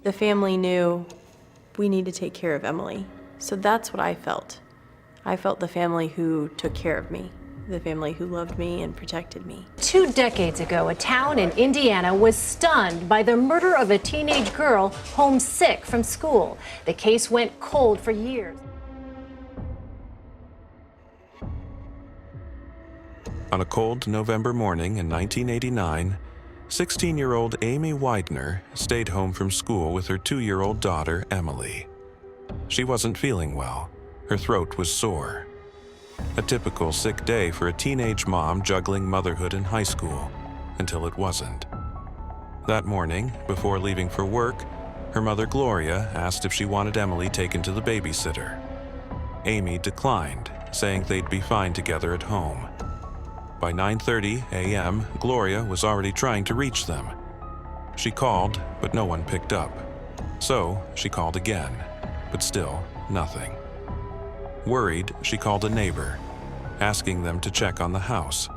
The family knew we need to take care of Emily. So that's what I felt. I felt the family who took care of me, the family who loved me and protected me. 2 decades ago, a town in Indiana was stunned by the murder of a teenage girl homesick from school. The case went cold for years. On a cold November morning in 1989, 16-year-old Amy Widener stayed home from school with her 2-year-old daughter, Emily. She wasn't feeling well. Her throat was sore. A typical sick day for a teenage mom juggling motherhood and high school, until it wasn't. That morning, before leaving for work, her mother Gloria asked if she wanted Emily taken to the babysitter. Amy declined, saying they'd be fine together at home. By 9:30 a.m., Gloria was already trying to reach them. She called, but no one picked up. So she called again, but still nothing. Worried, she called a neighbor, asking them to check on the house.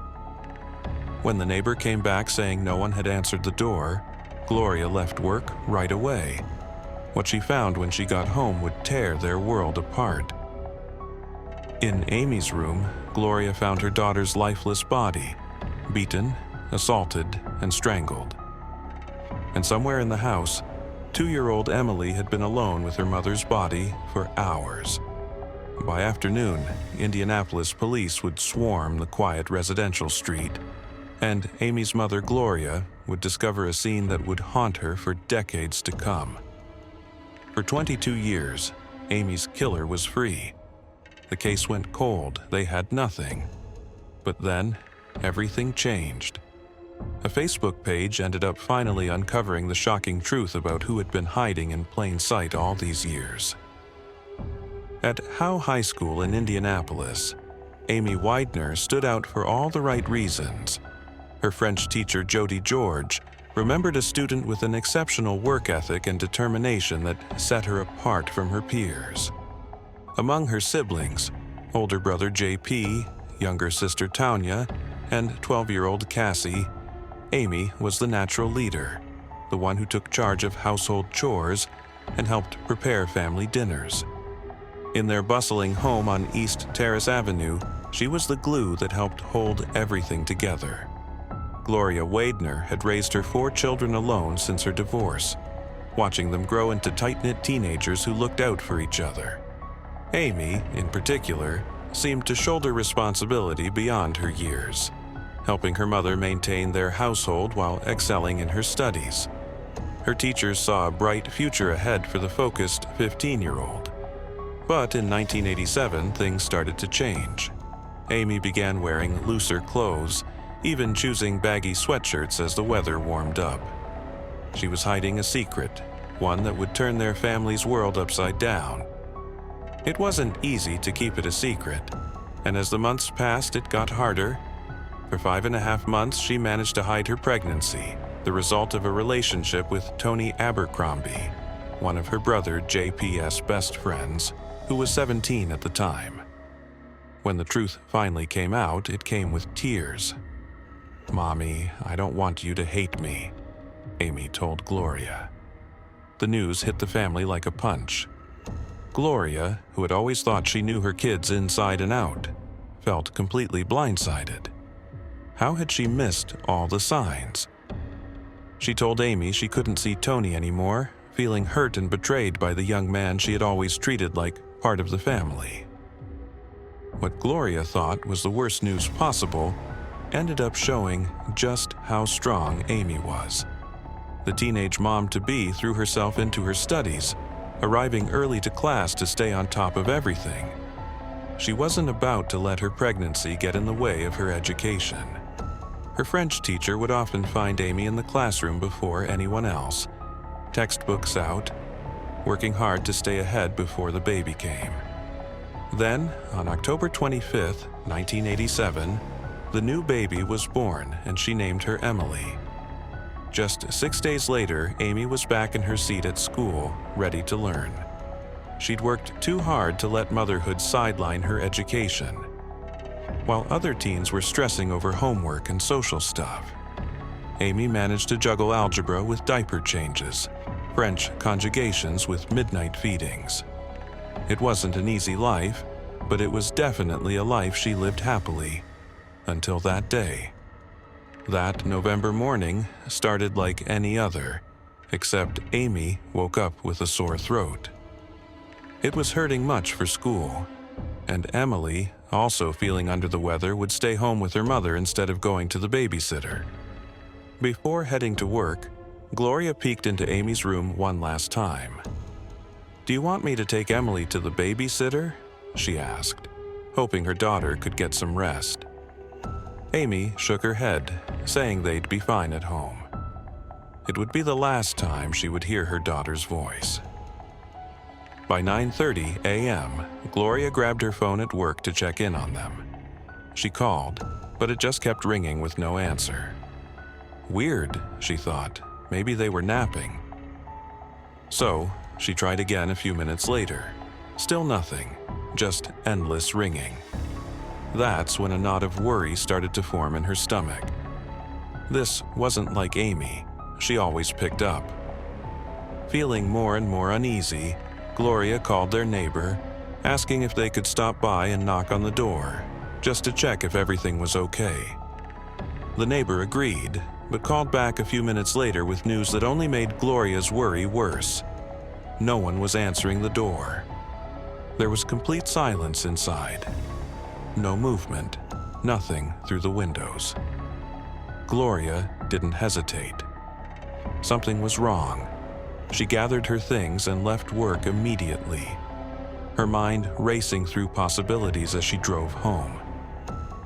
When the neighbor came back saying no one had answered the door, Gloria left work right away. What she found when she got home would tear their world apart. In Amy's room, Gloria found her daughter's lifeless body, beaten, assaulted, and strangled. And somewhere in the house, 2-year-old Emily had been alone with her mother's body for hours. By afternoon, Indianapolis police would swarm the quiet residential street, and Amy's mother, Gloria, would discover a scene that would haunt her for decades to come. For 22 years, Amy's killer was free. The case went cold, they had nothing. But then, everything changed. A Facebook page ended up finally uncovering the shocking truth about who had been hiding in plain sight all these years. At Howe High School in Indianapolis, Amy Widener stood out for all the right reasons. Her French teacher, Jody George, remembered a student with an exceptional work ethic and determination that set her apart from her peers. Among her siblings, older brother JP, younger sister Tanya, and 12-year-old Cassie, Amy was the natural leader, the one who took charge of household chores and helped prepare family dinners. In their bustling home on East Terrace Avenue, she was the glue that helped hold everything together. Gloria Widener had raised her 4 children alone since her divorce, watching them grow into tight-knit teenagers who looked out for each other. Amy, in particular, seemed to shoulder responsibility beyond her years, helping her mother maintain their household while excelling in her studies. Her teachers saw a bright future ahead for the focused 15-year-old. But in 1987, things started to change. Amy began wearing looser clothes, even choosing baggy sweatshirts as the weather warmed up. She was hiding a secret, one that would turn their family's world upside down. It wasn't easy to keep it a secret, and as the months passed, it got harder. For 5.5 months, she managed to hide her pregnancy, the result of a relationship with Tony Abercrombie, one of her brother JP's best friends, who was 17 at the time. When the truth finally came out, it came with tears. "Mommy, I don't want you to hate me," Amy told Gloria. The news hit the family like a punch. Gloria, who had always thought she knew her kids inside and out, felt completely blindsided. How had she missed all the signs? She told Amy she couldn't see Tony anymore, feeling hurt and betrayed by the young man she had always treated like part of the family. What Gloria thought was the worst news possible ended up showing just how strong Amy was. The teenage mom-to-be threw herself into her studies, arriving early to class to stay on top of everything. She wasn't about to let her pregnancy get in the way of her education. Her French teacher would often find Amy in the classroom before anyone else, textbooks out, working hard to stay ahead before the baby came. Then, on October 25, 1987, the new baby was born and she named her Emily. Just 6 days later, Amy was back in her seat at school, ready to learn. She'd worked too hard to let motherhood sideline her education. While other teens were stressing over homework and social stuff, Amy managed to juggle algebra with diaper changes, French conjugations with midnight feedings. It wasn't an easy life, but it was definitely a life she lived happily, until that day. That November morning started like any other, except Amy woke up with a sore throat. It was hurting much for school, and Emily, also feeling under the weather, would stay home with her mother instead of going to the babysitter. Before heading to work, Gloria peeked into Amy's room one last time. "Do you want me to take Emily to the babysitter?" she asked, hoping her daughter could get some rest. Amy shook her head, saying they'd be fine at home. It would be the last time she would hear her daughter's voice. By 9:30 a.m., Gloria grabbed her phone at work to check in on them. She called, but it just kept ringing with no answer. Weird, she thought. Maybe they were napping. So, she tried again a few minutes later. Still nothing, just endless ringing. That's when a knot of worry started to form in her stomach. This wasn't like Amy. She always picked up. Feeling more and more uneasy, Gloria called their neighbor, asking if they could stop by and knock on the door, just to check if everything was okay. The neighbor agreed, but called back a few minutes later with news that only made Gloria's worry worse. No one was answering the door. There was complete silence inside. No movement, nothing through the windows. Gloria didn't hesitate. Something was wrong. She gathered her things and left work immediately, her mind racing through possibilities as she drove home.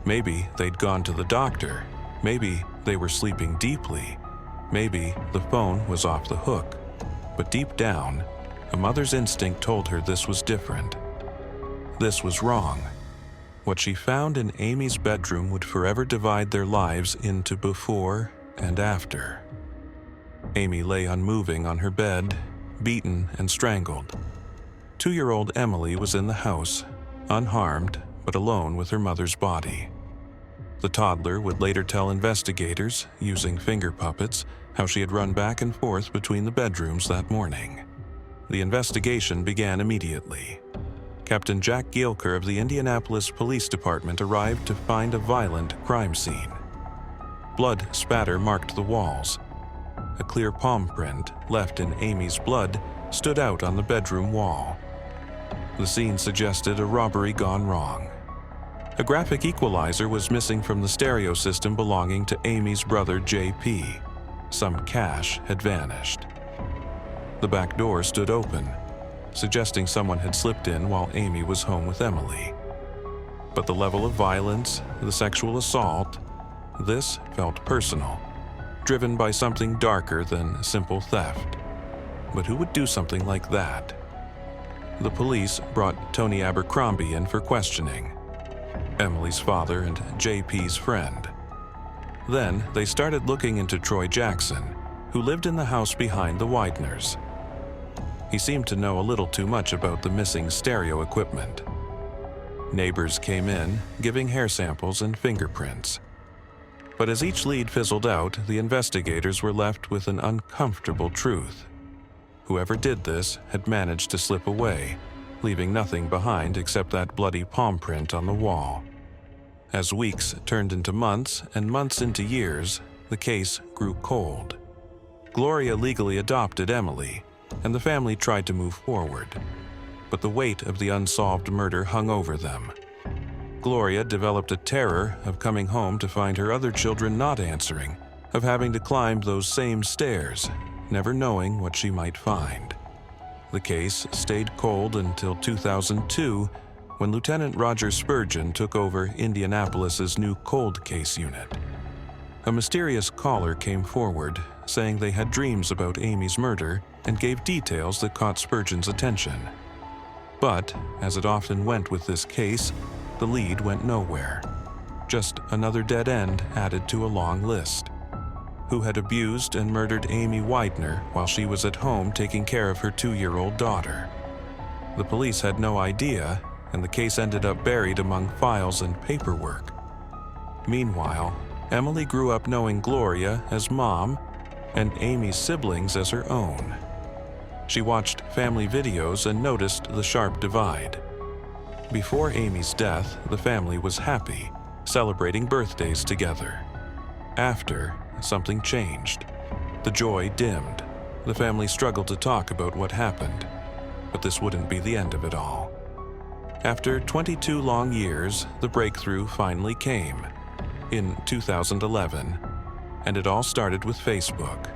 Maybe they'd gone to the doctor. Maybe they were sleeping deeply. Maybe the phone was off the hook. But deep down, a mother's instinct told her this was different. This was wrong. What she found in Amy's bedroom would forever divide their lives into before and after. Amy lay unmoving on her bed, beaten and strangled. 2-year-old Emily was in the house, unharmed but alone with her mother's body. The toddler would later tell investigators, using finger puppets, how she had run back and forth between the bedrooms that morning. The investigation began immediately. Captain Jack Gielker of the Indianapolis Police Department arrived to find a violent crime scene. Blood spatter marked the walls. A clear palm print, left in Amy's blood, stood out on the bedroom wall. The scene suggested a robbery gone wrong. A graphic equalizer was missing from the stereo system belonging to Amy's brother JP. Some cash had vanished. The back door stood open, suggesting someone had slipped in while Amy was home with Emily. But the level of violence, the sexual assault, this felt personal, driven by something darker than simple theft. But who would do something like that? The police brought Tony Abercrombie in for questioning, Emily's father and JP's friend. Then they started looking into Troy Jackson, who lived in the house behind the Wideners. He seemed to know a little too much about the missing stereo equipment. Neighbors came in, giving hair samples and fingerprints. But as each lead fizzled out, the investigators were left with an uncomfortable truth. Whoever did this had managed to slip away, leaving nothing behind except that bloody palm print on the wall. As weeks turned into months and months into years, the case grew cold. Gloria legally adopted Emily, and the family tried to move forward. But the weight of the unsolved murder hung over them. Gloria developed a terror of coming home to find her other children not answering, of having to climb those same stairs, never knowing what she might find. The case stayed cold until 2002, when Lieutenant Roger Spurgeon took over Indianapolis's new cold case unit. A mysterious caller came forward, saying they had dreams about Amy's murder and gave details that caught Spurgeon's attention. But, as it often went with this case, the lead went nowhere. Just another dead end added to a long list. Who had abused and murdered Amy Widener while she was at home taking care of her 2-year-old daughter? The police had no idea, and the case ended up buried among files and paperwork. Meanwhile, Emily grew up knowing Gloria as mom and Amy's siblings as her own. She watched family videos and noticed the sharp divide. Before Amy's death, the family was happy, celebrating birthdays together. After, something changed. The joy dimmed. The family struggled to talk about what happened, but this wouldn't be the end of it all. After 22 long years, the breakthrough finally came in 2011, and it all started with Facebook.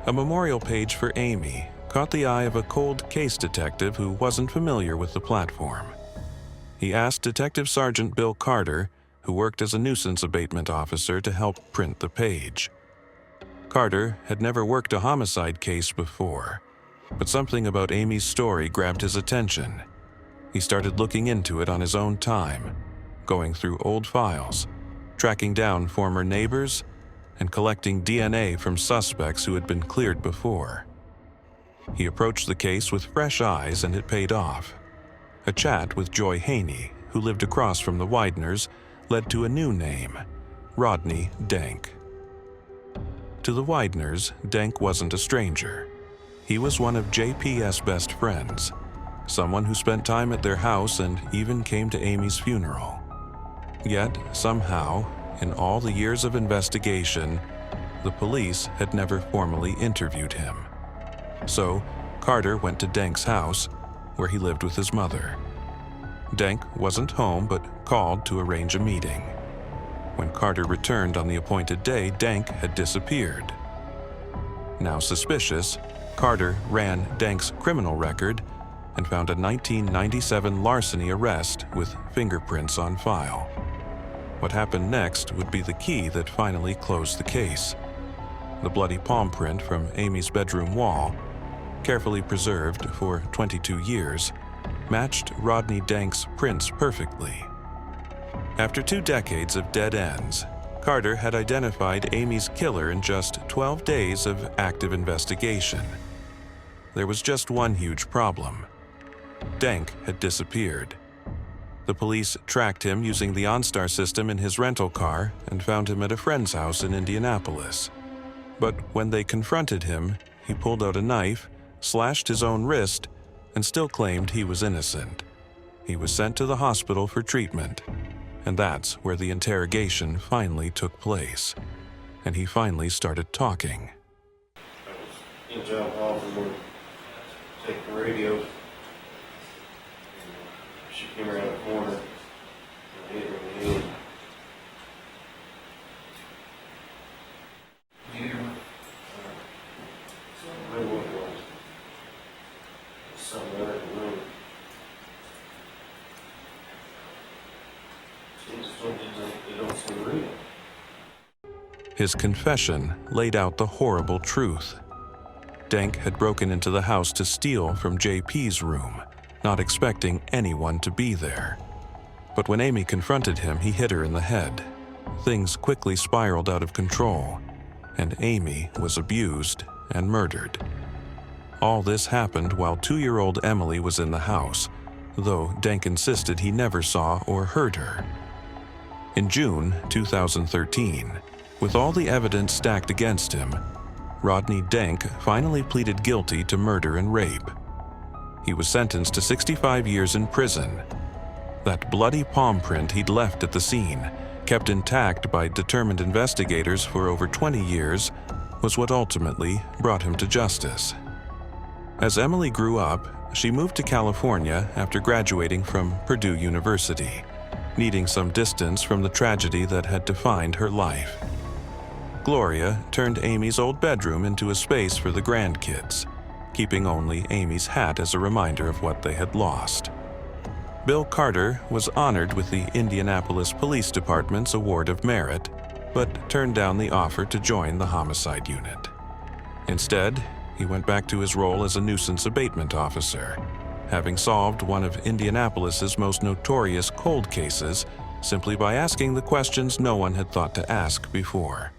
A memorial page for Amy caught the eye of a cold case detective who wasn't familiar with the platform. He asked Detective Sergeant Bill Carter, who worked as a nuisance abatement officer, to help print the page. Carter had never worked a homicide case before, but something about Amy's story grabbed his attention. He started looking into it on his own time, going through old files, tracking down former neighbors, and collecting DNA from suspects who had been cleared before. He approached the case with fresh eyes, and it paid off. A chat with Joy Haney, who lived across from the Wideners, led to a new name, Rodney Dank. To the Wideners, Dank wasn't a stranger. He was one of JP's best friends, someone who spent time at their house and even came to Amy's funeral. Yet, somehow, in all the years of investigation, the police had never formally interviewed him. So, Carter went to Dank's house, where he lived with his mother. Dank wasn't home, but called to arrange a meeting. When Carter returned on the appointed day, Dank had disappeared. Now suspicious, Carter ran Dank's criminal record and found a 1997 larceny arrest with fingerprints on file. What happened next would be the key that finally closed the case. The bloody palm print from Amy's bedroom wall, carefully preserved for 22 years, matched Rodney Dank's prints perfectly. After 2 decades of dead ends, Carter had identified Amy's killer in just 12 days of active investigation. There was just one huge problem. Dank had disappeared. The police tracked him using the OnStar system in his rental car and found him at a friend's house in Indianapolis. But when they confronted him, he pulled out a knife, slashed his own wrist, and still claimed he was innocent. He was sent to the hospital for treatment, and that's where the interrogation finally took place. And he finally started talking. I was in John Paulson would take the radio. She came around the corner and hit her in the head. Do you hear what? I don't know what it was. It was something out of the room. It don't seem real. His confession laid out the horrible truth. Dank had broken into the house to steal from JP's room, not expecting anyone to be there. But when Amy confronted him, he hit her in the head. Things quickly spiraled out of control, and Amy was abused and murdered. All this happened while 2-year-old Emily was in the house, though Dank insisted he never saw or heard her. In June 2013, with all the evidence stacked against him, Rodney Dank finally pleaded guilty to murder and rape. He was sentenced to 65 years in prison. That bloody palm print he'd left at the scene, kept intact by determined investigators for over 20 years, was what ultimately brought him to justice. As Emily grew up, she moved to California after graduating from Purdue University, needing some distance from the tragedy that had defined her life. Gloria turned Amy's old bedroom into a space for the grandkids, keeping only Amy's hat as a reminder of what they had lost. Bill Carter was honored with the Indianapolis Police Department's Award of Merit, but turned down the offer to join the homicide unit. Instead, he went back to his role as a nuisance abatement officer, having solved one of Indianapolis's most notorious cold cases simply by asking the questions no one had thought to ask before.